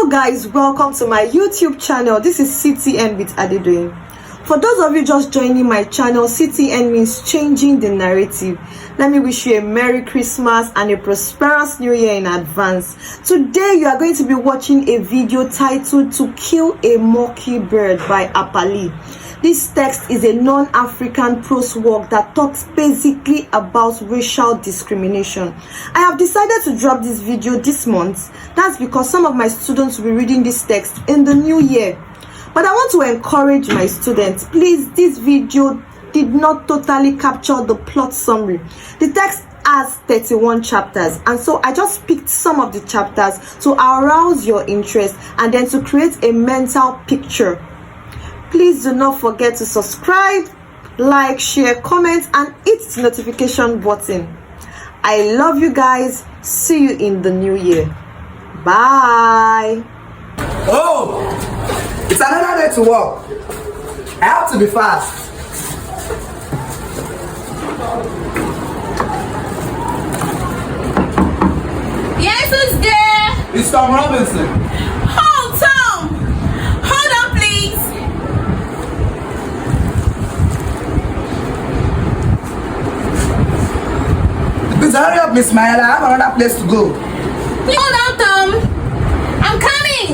Hello guys, welcome to my YouTube channel. This is CTN with Adulthood. For those of you just joining my channel, CTN means changing the narrative. Let me wish you a Merry Christmas and a prosperous New Year in advance. Today you are going to be watching a video titled To Kill a Mockingbird by Harper Lee. This text is a non-African prose work that talks basically about racial discrimination. I have decided to drop this video this month. That's because some of my students will be reading this text in the new year. But I want to encourage my students, please, this video did not totally capture the plot summary. The text has 31 chapters, and so I just picked some of the chapters to arouse your interest and then to create a mental picture. Please do not forget to subscribe, like, share, comment, and hit the notification button. I love you guys. See you in the new year. Bye. Oh, it's another day to work. I have to be fast. Yes, who's there? It's Tom Robinson. Oh, Tom. Hold on, please. Please hurry up, Miss Myla. I have another place to go. Hold on, Tom. I'm coming.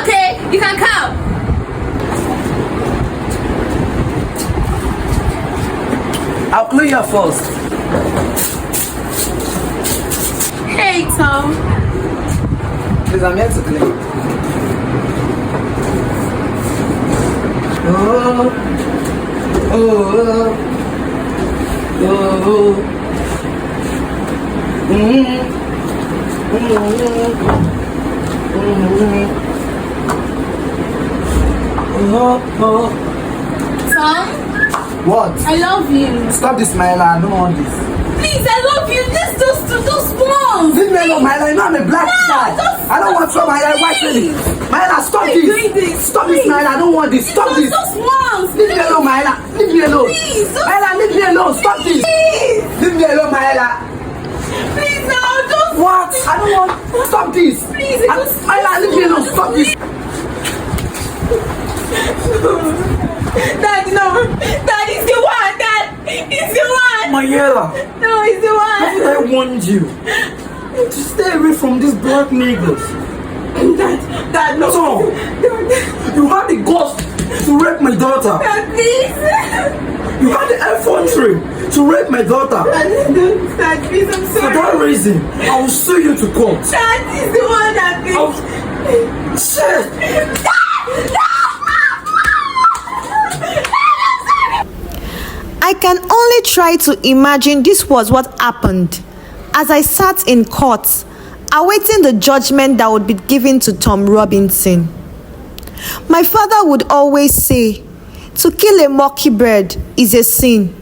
Okay, you can come. I'll clear you first. Hey, Tom. Please, I'm here to clean. Oh. Oh, oh, Tom, what? I love you. Stop this, Myla. I don't want this. Please, I love you. Those ones. Leave me alone, Myla. You know I'm a black guy. I don't want trouble. Myla, white lady. Myla, stop this. Stop this, Myla. I don't want this. Stop this. Those ones. Leave me alone, Myla. Leave me alone. Please. Myla, leave me alone. Stop this. Please. Leave me alone, Myla. Please, no, just. What? I don't want. Stop this. Please, Myla, leave me alone. Stop this. Dad, no. Dad is the one. Dad is the one. Mayela, No, he's the one. haven't I warned you to stay away from these black niggas? Dad, no. So, you had the guts to rape my daughter. Dad, please. You had the effrontery to rape my daughter. Dad, please, I'm For sorry. that reason, I will sue you to court. Dad is the one that please. Shit! I can only try to imagine this was what happened as I sat in court awaiting the judgment that would be given to Tom Robinson. My father would always say, to kill a mockingbird is a sin.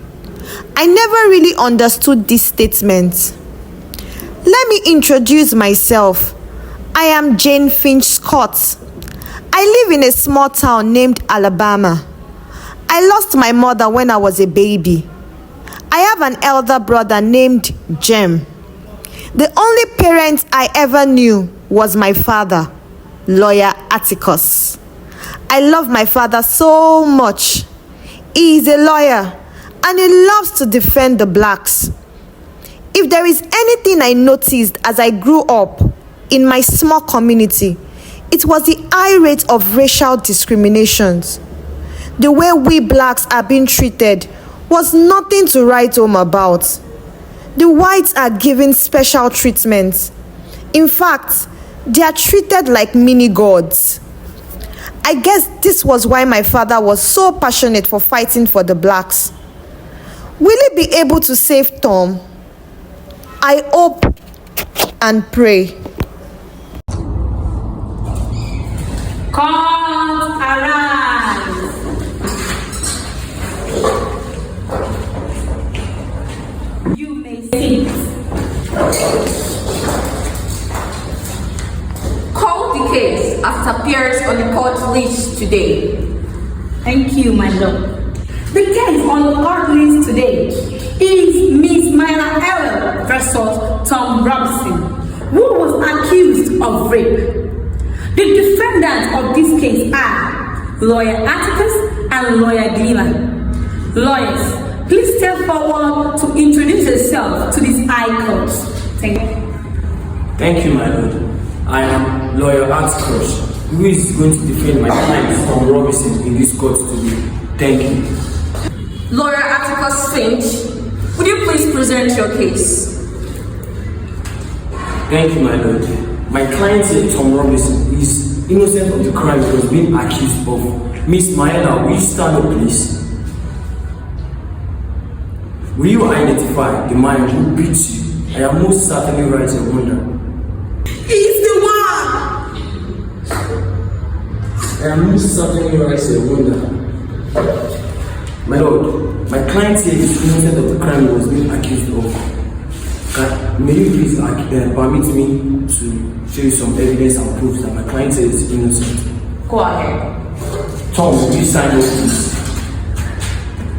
I never really understood this statement. Let me introduce myself. I am Jane Finch Scott. I live in a small town named Alabama. I lost my mother when I was a baby. I have an elder brother named Jem. The only parent I ever knew was my father, Lawyer Atticus. I love my father so much. He is a lawyer and he loves to defend the blacks. If there is anything I noticed as I grew up in my small community, it was the high rate of racial discriminations. The way we blacks are being treated was nothing to write home about. The whites are given special treatment. In fact, they are treated like mini gods. I guess this was why my father was so passionate for fighting for the blacks. Will he be able to save Tom? I hope and pray. Come arise. You may sit. Call the case as appears on the court list today. Thank you, my lord. The case on the court list today is Miss Myla versus Tom Robinson, who was accused of rape. The defendants of this case are Lawyer Atticus and Lawyer Gleeman. Lawyers, please step forward to introduce yourself to this high court. Thank you. Thank you, my lord. I am Lawyer Atticus, who is going to defend my client Tom Robinson in this court today. Thank you. Lawyer Atticus Finch, would you please present your case? Thank you, my lord. My client Tom Robinson is innocent of the crime he was being accused of. Miss Maela, will you stand up, please? Will you identify the man who beat you? I am most certainly right to wonder. He's the one! I am most certainly right to wonder. My lord, my client here is innocent of the crime he was being accused of. May you please permit me to show you some evidence and proof that my client here is innocent? Go ahead. Tom, will you sign up, please?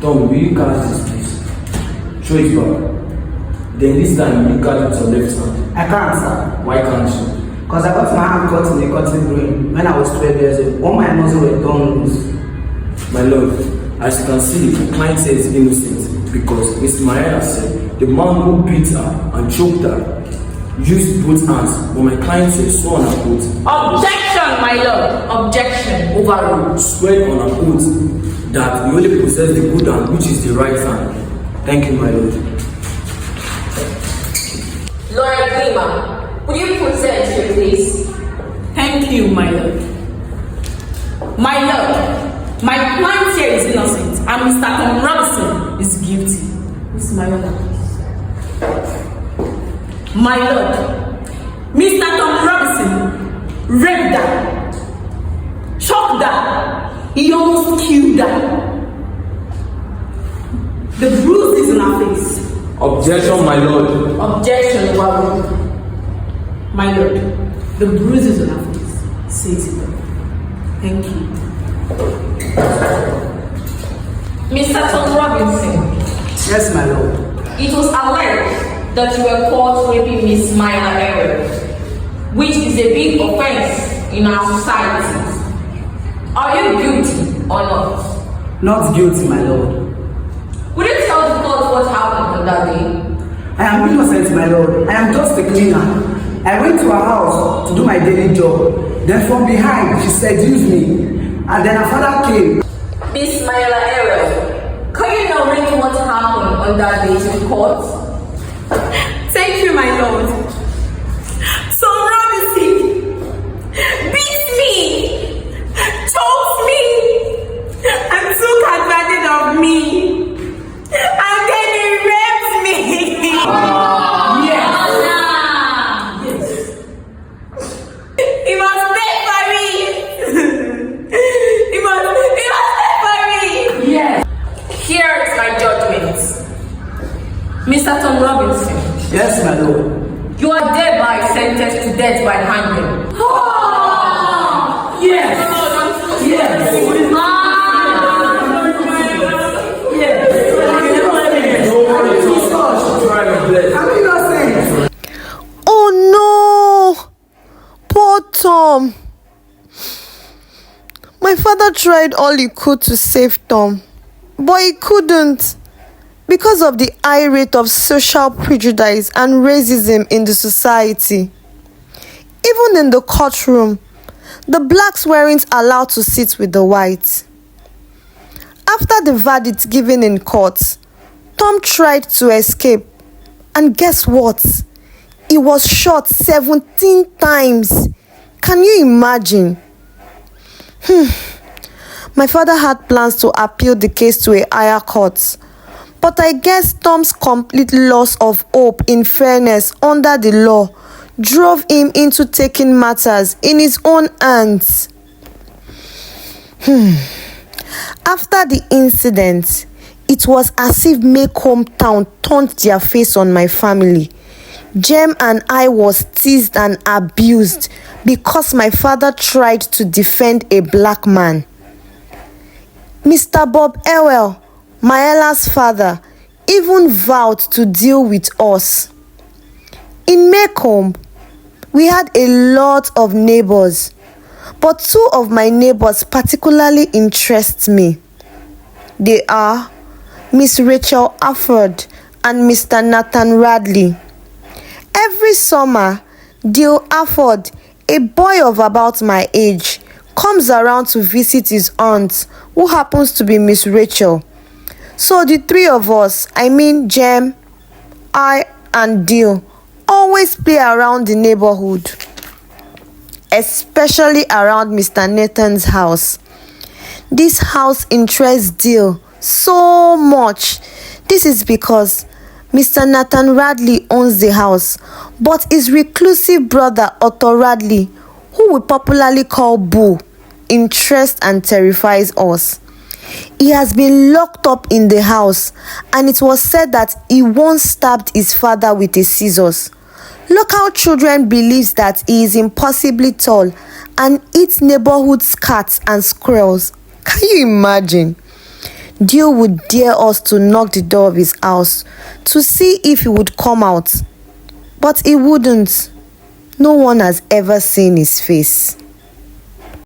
Tom, will you cast this, please? Show it back. Then this time, you cast it on left hand. I can't, sir. Why can't you? Because I got my hand cut in a cutting brain when I was 12 years old. All my muscles were torn loose. My lord, as you can see, the client here is innocent because Miss Maria said the man who beat her and choked her used both hands, but my client here swore on her oath. Objection, my lord. Objection. Overruled, swear on her oath that he only possessed the good hand, which is the right hand. Thank you, my lord. Lawyer Gleeman, will you present your case? Thank you, my lord. My lord, my client here is innocent and Mr. Tom Robinson is guilty. Miss Mayola, please. My lord, Mr. Tom Robinson raped her, choked her, he almost killed her. The bruises on her face. Objection, my lord. Objection, overruled. My lord, the bruises on her face says it all. Thank you. Mr. Tom Robinson. Yes, my lord. It was alleged that you were caught raping Miss Myla Errol, which is a big offense in our society. Are you guilty or not? Not guilty, my lord. Would you tell the court what happened on that day? I am innocent, my lord. I am just a cleaner. I went to her house to do my daily job. Then from behind, she seduced me. And then her father came. Miss Myla Errol, can you narrate what happened on that day to the court? Thank you, my lord. So Robinson beat me, choked me, and took advantage of me. And then he raped me. Yes. He must pay for me. He must pay for me. Yes. Here is my judgment. Mr. Tom Robinson, Yes, my lord. you are thereby sentenced to death by hanging. Yes. Yes. I'm innocent. Oh no! Poor Tom. My father tried all he could to save Tom, but he couldn't because of the high rate of social prejudice and racism in the society. Even in the courtroom, the blacks weren't allowed to sit with the whites. After the verdict given in court, Tom tried to escape, and guess what? He was shot 17 times. Can you imagine? My father had plans to appeal the case to a higher court, but I guess Tom's complete loss of hope in fairness under the law drove him into taking matters in his own hands. After the incident, it was as if Make Hometown turned their face on my family. Jem and I was teased and abused because my father tried to defend a black man. Mr. Bob Ewell, Maella's father, even vowed to deal with us. In Macomb, we had a lot of neighbors, but two of my neighbors particularly interest me. They are Miss Rachel Afford and Mr. Nathan Radley. Every summer, Dale Afford, a boy of about my age, comes around to visit his aunt, who happens to be Miss Rachel. So the three of us, I mean Jem, I, and Dale, always play around the neighborhood, especially around Mr. Nathan's house. This house interests Dale so much. This is because Mr. Nathan Radley owns the house, but his reclusive brother Otto Radley, who we popularly call Boo, interests and terrifies us. He has been locked up in the house, and it was said that he once stabbed his father with his scissors. Local children believe that he is impossibly tall and eats neighborhood cats and squirrels. Can you imagine? Dio would dare us to knock the door of his house to see if he would come out, but he wouldn't. No one has ever seen his face.